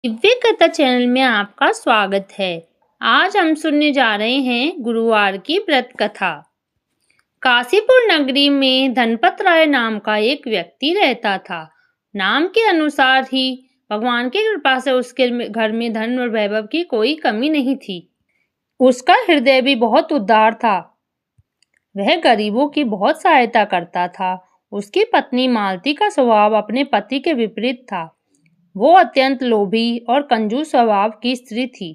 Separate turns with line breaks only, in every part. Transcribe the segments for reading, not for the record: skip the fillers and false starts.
दिव्य कथा चैनल में आपका स्वागत है। आज हम सुनने जा रहे हैं गुरुवार की व्रत कथा। काशीपुर नगरी में धनपत राय नाम का एक व्यक्ति रहता था। नाम के अनुसार ही भगवान की कृपा से उसके घर में धन और वैभव की कोई कमी नहीं थी। उसका हृदय भी बहुत उदार था। वह गरीबों की बहुत सहायता करता था। उसकी पत्नी मालती का स्वभाव अपने पति के विपरीत था। वो अत्यंत लोभी और कंजूस स्वभाव की स्त्री थी।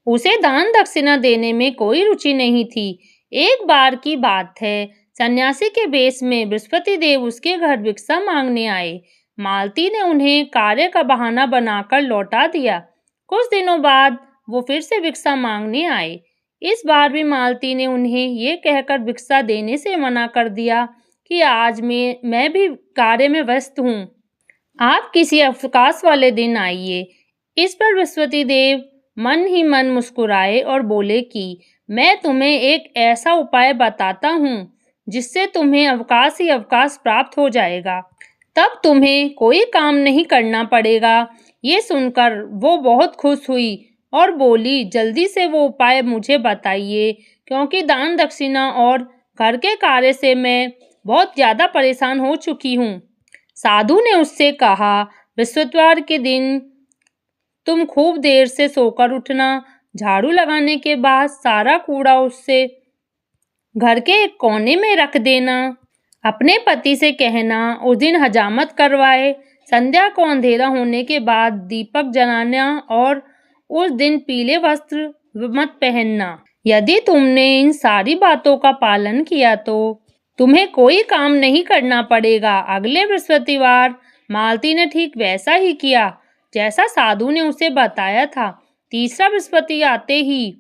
उसे दान दक्षिणा देने में कोई रुचि नहीं थी। एक बार की बात है, सन्यासी के वेश में बृहस्पति देव उसके घर भिक्षा मांगने आए। मालती ने उन्हें कार्य का बहाना बनाकर लौटा दिया। कुछ दिनों बाद वो फिर से भिक्षा मांगने आए। इस बार भी मालती ने उन्हें ये कहकर भिक्षा देने से मना कर दिया कि आज मैं भी कार्य में व्यस्त हूँ। आप किसी अवकाश वाले दिन आइए। इस पर बृहस्पति देव मन ही मन मुस्कुराए और बोले कि मैं तुम्हें एक ऐसा उपाय बताता हूँ जिससे तुम्हें अवकाश ही अवकाश प्राप्त हो जाएगा। तब तुम्हें कोई काम नहीं करना पड़ेगा। ये सुनकर वो बहुत खुश हुई और बोली, जल्दी से वो उपाय मुझे बताइए, क्योंकि दान दक्षिणा और घर के कार्य से मैं बहुत ज़्यादा परेशान हो चुकी हूँ। साधु ने उससे कहा, बृहस्पतिवार के दिन तुम खूब देर से सोकर उठना। झाड़ू लगाने के बाद सारा कूड़ा उससे घर के एक कोने में रख देना। अपने पति से कहना उस दिन हजामत करवाए। संध्या को अंधेरा होने के बाद दीपक जलाना और उस दिन पीले वस्त्र मत पहनना। यदि तुमने इन सारी बातों का पालन किया तो तुम्हें कोई काम नहीं करना पड़ेगा। अगले बृहस्पतिवार मालती ने ठीक वैसा ही किया जैसा साधु ने उसे बताया था। तीसरा बृहस्पति आते ही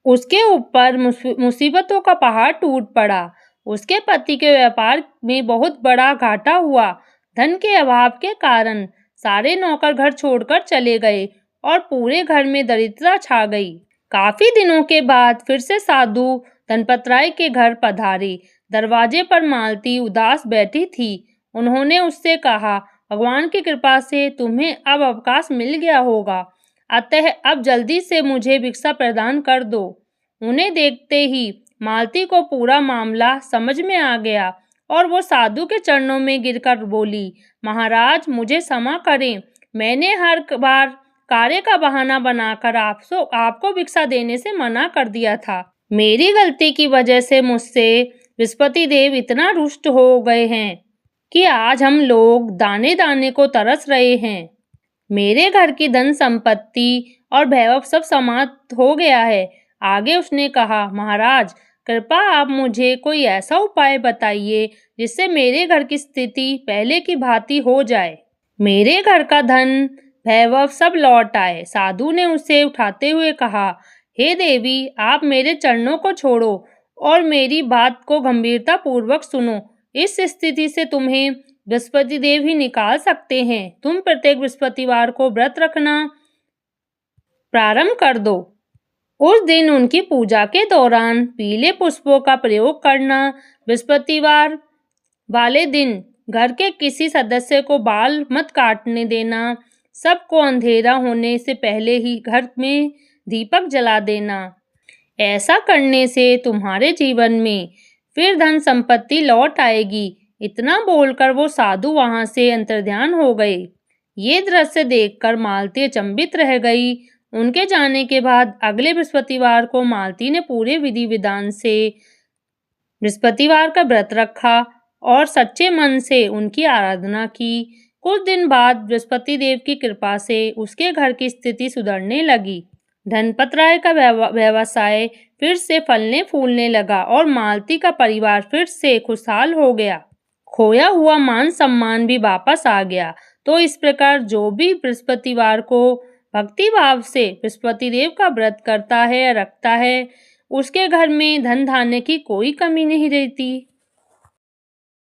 उसके ऊपर मुसीबतों का पहाड़ टूट पड़ा। उसके पति के व्यापार में बहुत बड़ा घाटा हुआ। धन के अभाव के कारण सारे नौकर घर छोड़कर चले गए और पूरे घर में दरिद्रता छा गई। काफी दिनों के बाद फिर से साधु धनपत राय के घर पधारे। दरवाजे पर मालती उदास बैठी थी। उन्होंने उससे कहा, भगवान की कृपा से तुम्हें अब अवकाश मिल गया होगा, अतः अब जल्दी से मुझे भिक्षा प्रदान कर दो। उन्हें देखते ही मालती को पूरा मामला समझ में आ गया और वो साधु के चरणों में गिरकर बोली, महाराज मुझे क्षमा करें। मैंने हर बार कार्य का बहाना बनाकर आपको भिक्षा देने से मना कर दिया था। मेरी गलती की वजह से मुझसे बृहस्पति देव इतना रुष्ट हो गए हैं कि आज हम लोग दाने दाने को तरस रहे हैं। मेरे घर की धन संपत्ति और वैभव सब समाप्त हो गया है। आगे उसने कहा, महाराज कृपा आप मुझे कोई ऐसा उपाय बताइए जिससे मेरे घर की स्थिति पहले की भांति हो जाए। मेरे घर का धन वैभव सब लौट आए। साधु ने उसे उठाते हुए कहा, हे देवी, आप मेरे चरणों को छोड़ो और मेरी बात को गंभीरता पूर्वक सुनो। इस स्थिति से तुम्हें बृहस्पति देव ही निकाल सकते हैं। तुम प्रत्येक बृहस्पतिवार को व्रत रखना प्रारंभ कर दो। उस दिन उनकी पूजा के दौरान पीले पुष्पों का प्रयोग करना। बृहस्पतिवार वाले दिन घर के किसी सदस्य को बाल मत काटने देना। सबको अंधेरा होने से पहले ही घर में दीपक जला देना। ऐसा करने से तुम्हारे जीवन में फिर धन संपत्ति लौट आएगी। इतना बोलकर वो साधु वहां से अंतर्ध्यान हो गए। ये दृश्य देखकर मालती अचंभित रह गई। उनके जाने के बाद अगले बृहस्पतिवार को मालती ने पूरे विधि विधान से बृहस्पतिवार का व्रत रखा और सच्चे मन से उनकी आराधना की। कुछ दिन बाद बृहस्पति देव की कृपा से उसके घर की स्थिति सुधरने लगी। धनपत राय का व्यवसाय फिर से फलने फूलने लगा और मालती का परिवार फिर से खुशहाल हो गया। खोया हुआ मान सम्मान भी वापस आ गया। तो इस प्रकार जो भी बृहस्पतिवार को भक्ति भाव से बृहस्पति देव का व्रत करता है या रखता है, उसके घर में धन धान्य की कोई कमी नहीं रहती।